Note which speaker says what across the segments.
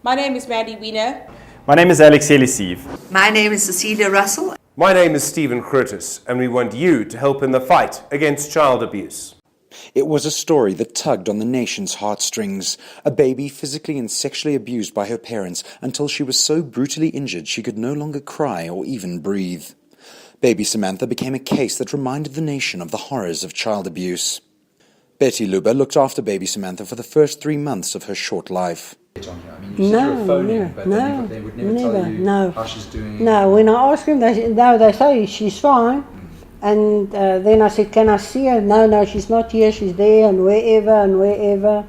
Speaker 1: My name is Maddie Wiener.
Speaker 2: My name is Alex Elisiv.
Speaker 3: My name is Cecilia Russell.
Speaker 4: My name is Stephen Curtis, and we want you to help in the fight against child abuse.
Speaker 5: It was a story that tugged on the nation's heartstrings. A baby physically and sexually abused by her parents until she was so brutally injured she could no longer cry or even breathe. Baby Samantha became a case that reminded the nation of the horrors of child abuse. Betty Luber looked after Baby Samantha for the first 3 months of her short life.
Speaker 6: No, how she's doing. No, when I ask them, they say she's fine. And then I said, can I see her? No, she's not here, she's there, and wherever.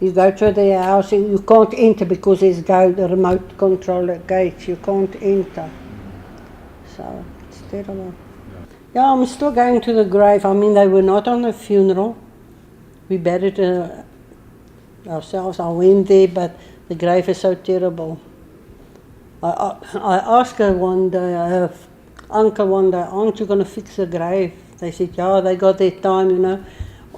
Speaker 6: You go to their house, and you can't enter because there's the remote control gates, you can't enter. So, it's terrible. Yeah, I'm still going to the grave. I mean, they were not on the funeral. We buried ourselves. I went there, but the grave is so terrible. I asked her one day, her uncle one day, aren't you going to fix the grave? They said, yeah, they got their time,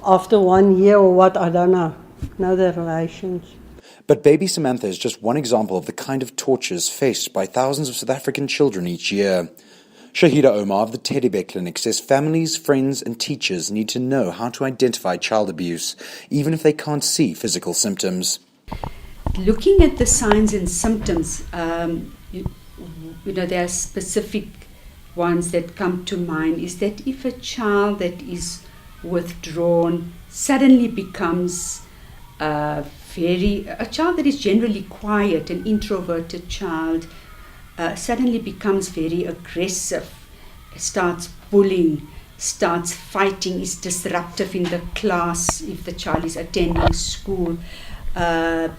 Speaker 6: after 1 year or what, I don't know. Know their relations.
Speaker 5: But Baby Samantha is just one example of the kind of tortures faced by thousands of South African children each year. Shahida Omar of the Teddy Bear Clinic says families, friends and teachers need to know how to identify child abuse, even if they can't see physical symptoms.
Speaker 7: Looking at the signs and symptoms, there are specific ones that come to mind, is that if a child that is withdrawn suddenly becomes a child that is generally quiet, an introverted child, suddenly becomes very aggressive, starts bullying, starts fighting, is disruptive in the class if the child is attending school,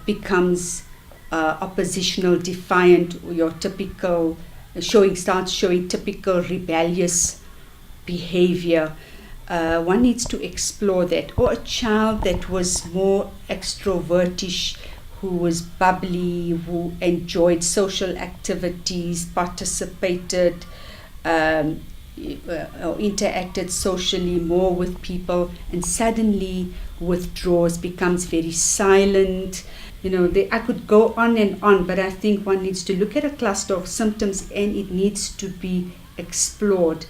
Speaker 7: becomes oppositional, defiant, your typical, starts showing typical rebellious behavior. One needs to explore that. Or a child that was more extrovertish, who was bubbly, who enjoyed social activities, participated, or interacted socially more with people, and suddenly withdraws, becomes very silent. I could go on and on, but I think one needs to look at a cluster of symptoms and it needs to be explored.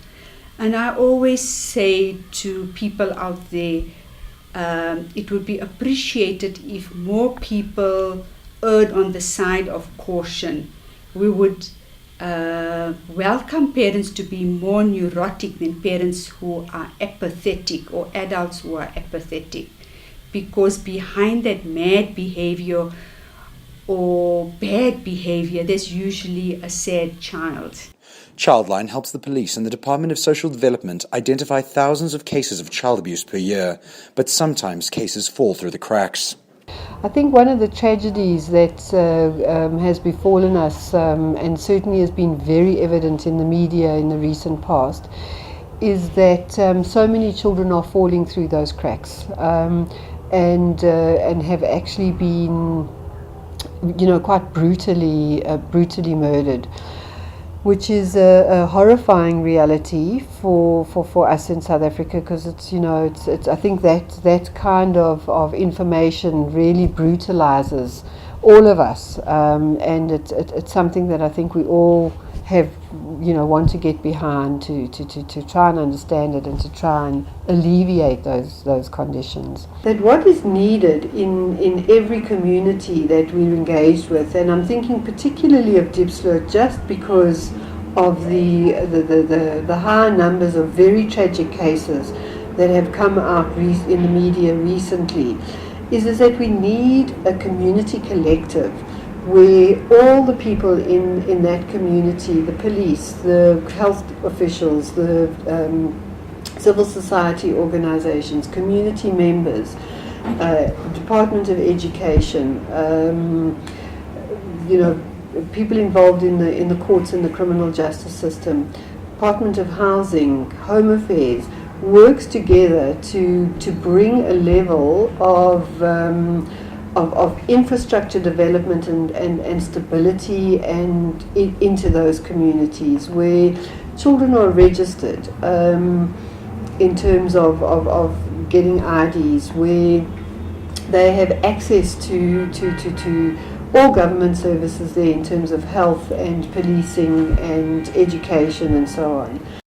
Speaker 7: And I always say to people out there, it would be appreciated if more people erred on the side of caution. We would welcome parents to be more neurotic than parents who are apathetic or adults who are apathetic. Because behind that mad behavior or bad behavior, there's usually a sad child.
Speaker 5: Childline helps the police and the Department of Social Development identify thousands of cases of child abuse per year, but sometimes cases fall through the cracks.
Speaker 8: I think one of the tragedies that has befallen us, and certainly has been very evident in the media in the recent past, is that so many children are falling through those cracks and have actually been, quite brutally murdered, which is a horrifying reality for us in South Africa, because it's I think that kind of information really brutalizes all of us, and it's something that I think we all have want to get behind to try and understand it and to try and alleviate those conditions. That what is needed in every community that we're engaged with, and I'm thinking particularly of Diepsloot just because of the high numbers of very tragic cases that have come out in the media recently, is that we need a community collective where all the people in that community, the police, the health officials, the civil society organizations, community members, Department of Education, people involved in the courts and the criminal justice system, Department of Housing, Home Affairs, works together to bring a level of infrastructure development and stability and into those communities where children are registered in terms of getting IDs, where they have access to all government services there in terms of health and policing and education and so on.